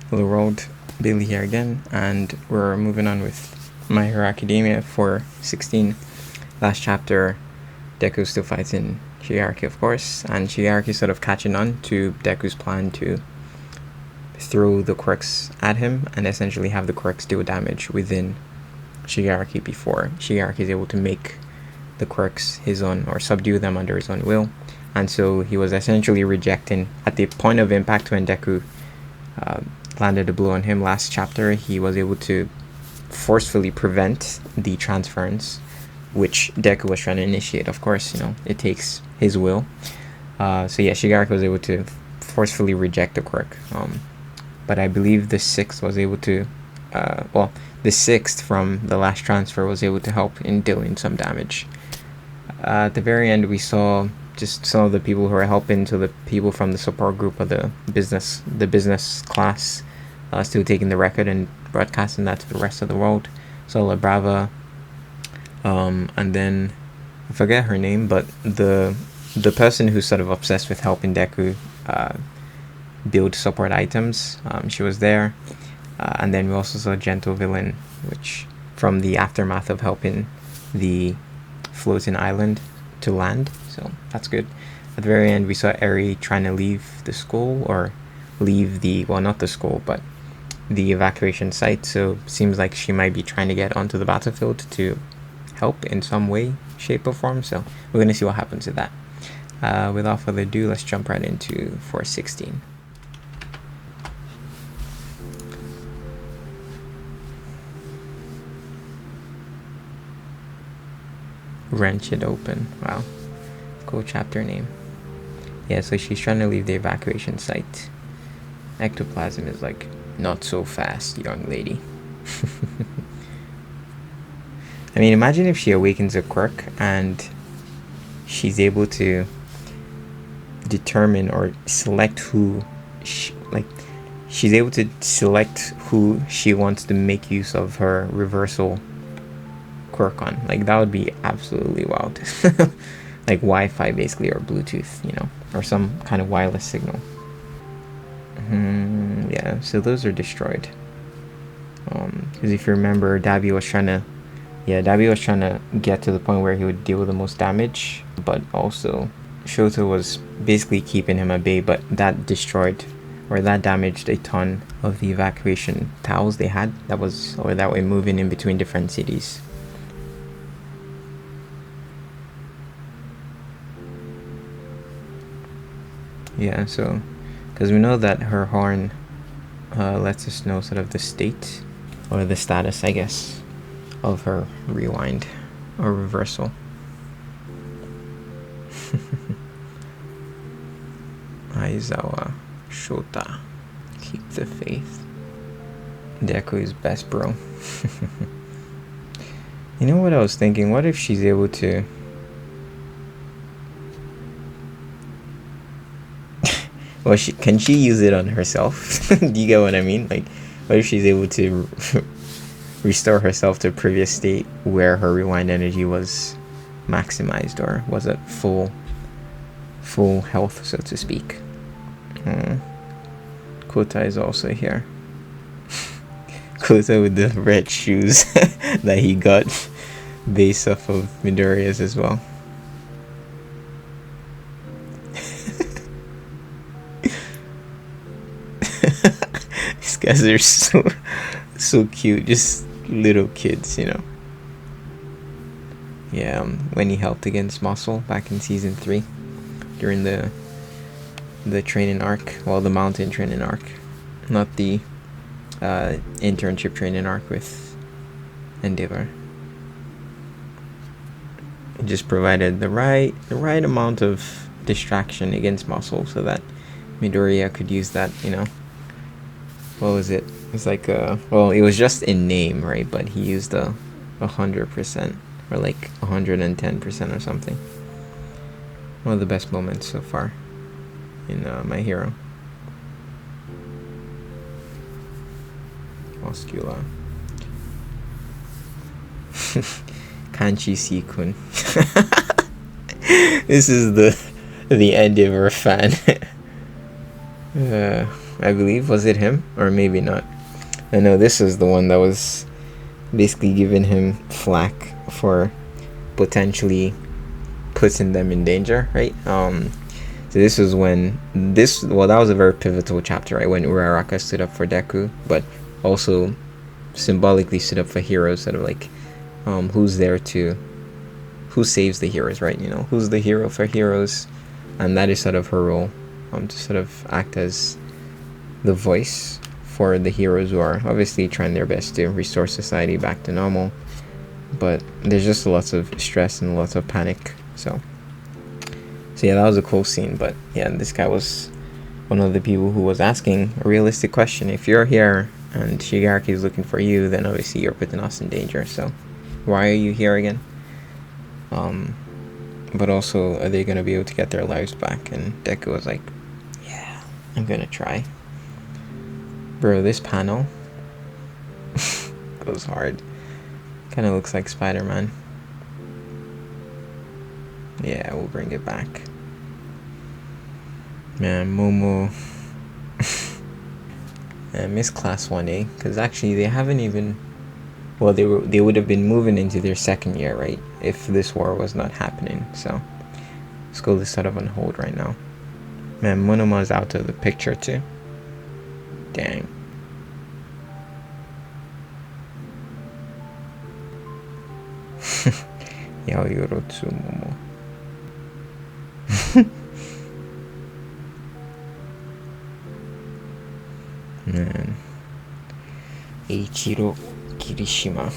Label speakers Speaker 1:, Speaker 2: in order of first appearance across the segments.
Speaker 1: Hello world, Billy here again, and we're moving on with My Hero Academia for 16. Last chapter, Deku still fighting Shigaraki, of course, and Shigaraki sort of catching on to Deku's plan to throw the quirks at him and essentially have the quirks deal damage within Shigaraki before Shigaraki is able to make the quirks his own or subdue them under his own will. And so he was essentially rejecting at the point of impact when Deku landed a blow on him last chapter. He was able to forcefully prevent the transference, which Deku was trying to initiate. Of course, it takes his will. So yeah, Shigaraki was able to forcefully reject the quirk. But I believe the sixth was able to, the sixth from the last transfer was able to help in dealing some damage. At the very end, we saw just some of the people who are helping, so the people from the support group of the business class, still taking the record and broadcasting that to the rest of the world. So La Brava, and then I forget her name, but the person who's sort of obsessed with helping Deku build support items, she was there. And then we also saw Gentle Villain, which from the aftermath of helping the floating island to land, so that's good. At the very end, we saw Eri trying to leave the school, or leave the, well, not the school, but the evacuation site. So seems like she might be trying to get onto the battlefield to help in some way, shape, or form. So we're gonna see what happens with that. Without further ado, let's jump right into 416. Wrench it open. Wow, cool chapter name. Yeah, so she's trying to leave the evacuation site. Ectoplasm is like, not so fast, young lady. I mean, imagine if she awakens a quirk and she's able to determine or select who she's able to select who she wants to make use of her reversal quirk on. Like, that would be absolutely wild. Like Wi-Fi basically, or Bluetooth, or some kind of wireless signal. Yeah, so those are destroyed. Because if you remember, Dabi was trying to get to the point where he would deal the most damage, but also Shoto was basically keeping him at bay, but that destroyed, or that damaged a ton of the evacuation towels they had that were moving in between different cities. Yeah, so because we know that her horn lets us know sort of the state, or the status, I guess, of her rewind or reversal. Aizawa Shota, keep the faith. Deku is best, bro. You know what I was thinking? What if she's able to... well, can she use it on herself? Do you get what I mean? Like, what if she's able to restore herself to a previous state where her rewind energy was maximized, or was at full health, so to speak? Kota is also here. Kota with the red shoes that he got based off of Midoriya's as well. These guys are so cute, just little kids, Yeah, when he helped against Muscle back in season 3 during the training arc, well, the mountain training arc, not the internship training arc with Endeavor. It just provided the right amount of distraction against Muscle so that Midoriya could use that, what was it? It's like it was just in name, right? But he used 100%, or like 110% or something. One of the best moments so far in My Hero. Muscular. Kanchi Sikun. This is the Endeavor fan. I believe. Was it him? Or maybe not. I know this is the one that was basically giving him flack for potentially putting them in danger, right? So this was when that was a very pivotal chapter, right? When Uraraka stood up for Deku, but also symbolically stood up for heroes, sort of like who saves the heroes, right? Who's the hero for heroes, and that is sort of her role, to sort of act as the voice for the heroes who are obviously trying their best to restore society back to normal, but there's just lots of stress and lots of panic. So yeah, that was a cool scene. But yeah, this guy was one of the people who was asking a realistic question. If you're here and Shigaraki is looking for you, then obviously you're putting us in danger. So why are you here again? But also, are they going to be able to get their lives back? And Deku was like, yeah, I'm going to try. Bro, this panel goes hard. Kind of looks like Spider-Man. Yeah, we'll bring it back. Man, Momo. I miss Class 1A, because actually they haven't even... Well, they would have been moving into their second year, right? If this war was not happening. So school is sort of on hold right now. Man, Monoma's out of the picture too. Dang. Yaoyorozu Momo. Man. Eiichiro Kirishima.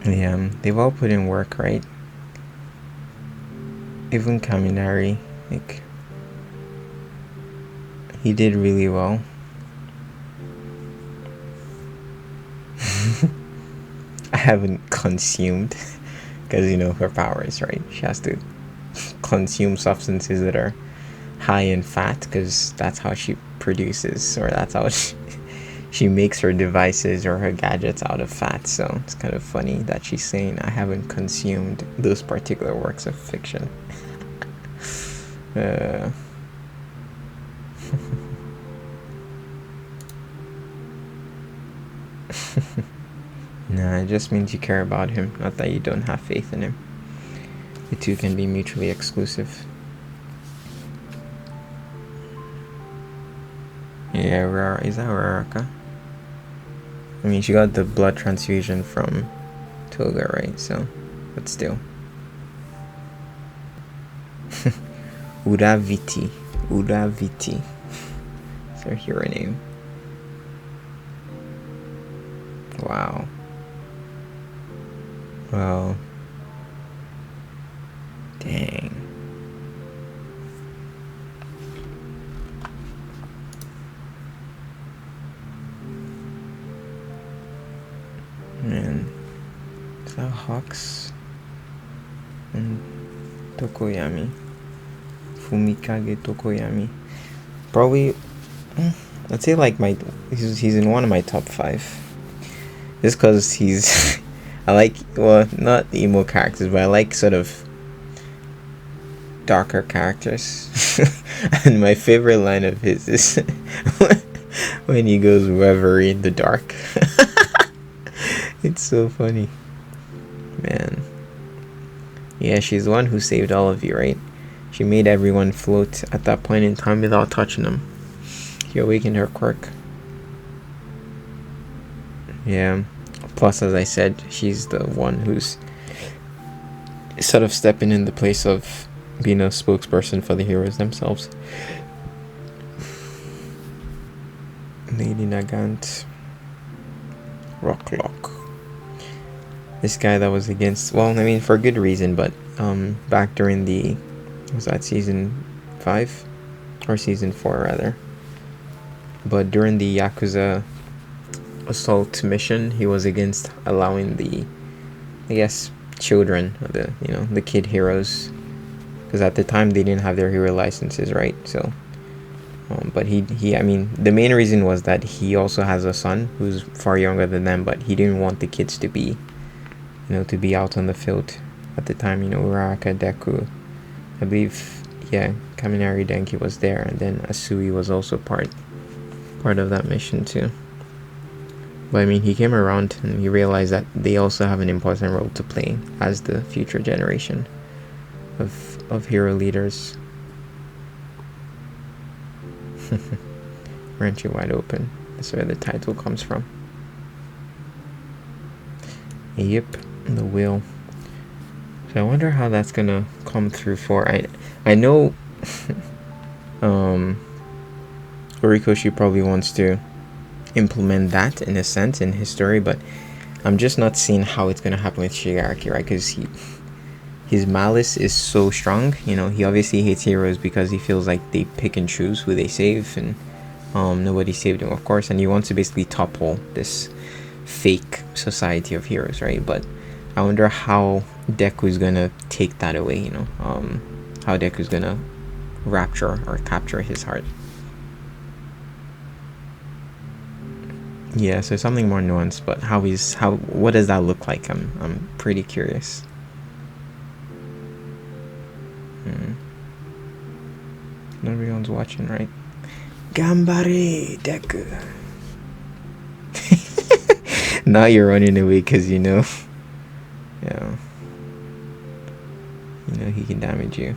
Speaker 1: Yeah, they've all put in work, right? Even Kaminari, like, he did really well. I haven't consumed, because her powers, right? She has to consume substances that are high in fat, because that's how she produces, or that's how she makes her devices or her gadgets out of fat. So it's kind of funny that she's saying I haven't consumed those particular works of fiction. Nah, it just means you care about him, not that you don't have faith in him. The two can be mutually exclusive. Yeah, is that Uraraka? I mean, she got the blood transfusion from Toga, right? So, but still. Uraviti. That's her hero name. Wow. Well. Dang. Man. Is that Hawks? And Tokoyami. Fumikage Tokoyami. Probably, I'd say like he's in one of my top 5. Just because he's, I like, well, not emo characters, but I like sort of darker characters. And my favorite line of his is when he goes reverie in the dark. It's so funny. Man. Yeah, she's the one who saved all of you, right? She made everyone float at that point in time without touching them. She awakened her quirk. Yeah. Plus, as I said, she's the one who's sort of stepping in the place of being a spokesperson for the heroes themselves. Lady Nagant. Rocklock. This guy that was against, well, I mean, for good reason, but back during the, was that season 5? Or season 4, rather. But during the Yakuza assault mission, he was against allowing the, I guess, children, the kid heroes, because at the time they didn't have their hero licenses, right? So, but he, I mean, the main reason was that he also has a son who's far younger than them, but he didn't want the kids to be, to be out on the field at the time. Uraraka, Deku, I believe yeah, Kaminari Denki was there, and then Asui was also part of that mission too. But I mean, he came around and he realized that they also have an important role to play as the future generation of hero leaders. Wrench it wide open. That's where the title comes from. Yep, the wheel. So I wonder how that's gonna come through for. I know Horikoshi probably wants to implement that in a sense in his story, but I'm just not seeing how it's gonna happen with Shigaraki, right? Because his malice is so strong. You know, he obviously hates heroes because he feels like they pick and choose who they save, and nobody saved him, of course, and he wants to basically topple this fake society of heroes, right? But I wonder how Deku's gonna take that away, you know, how Deku's gonna rapture or capture his heart. Yeah, so something more nuanced, but what does that look like? I'm pretty curious. Everyone's watching, right? Gambare Deku. Now you're running away because you know, yeah, you know he can damage you.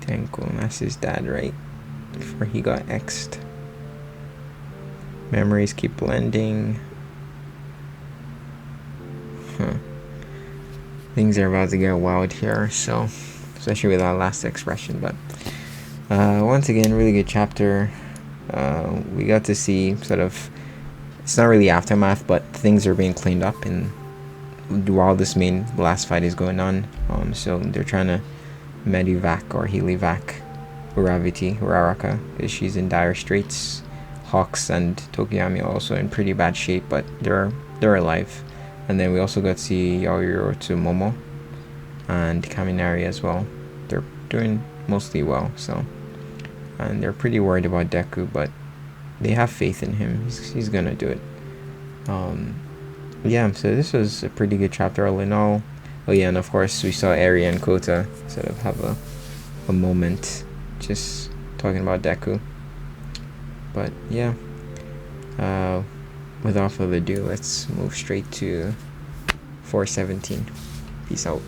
Speaker 1: Tenko, that's his dad, right? Before he got X'd. Memories keep blending. Things are about to get wild here, so especially with that last expression. But once again, really good chapter. We got to see sort of, it's not really aftermath, but things are being cleaned up in while this main last fight is going on. So they're trying to medivac or helivac Uraraka, because she's in dire straits. Hawks and Tokiyami are also in pretty bad shape, but they're alive. And then we also got to see Yaoyoro to Momo and Kaminari as well. They're doing mostly well, so, and they're pretty worried about Deku, but they have faith in him. He's gonna do it. Yeah, so this was a pretty good chapter all in all. Oh yeah, and of course we saw Eri and Kota sort of have a moment just talking about Deku. But yeah, without further ado, let's move straight to 417. Peace out.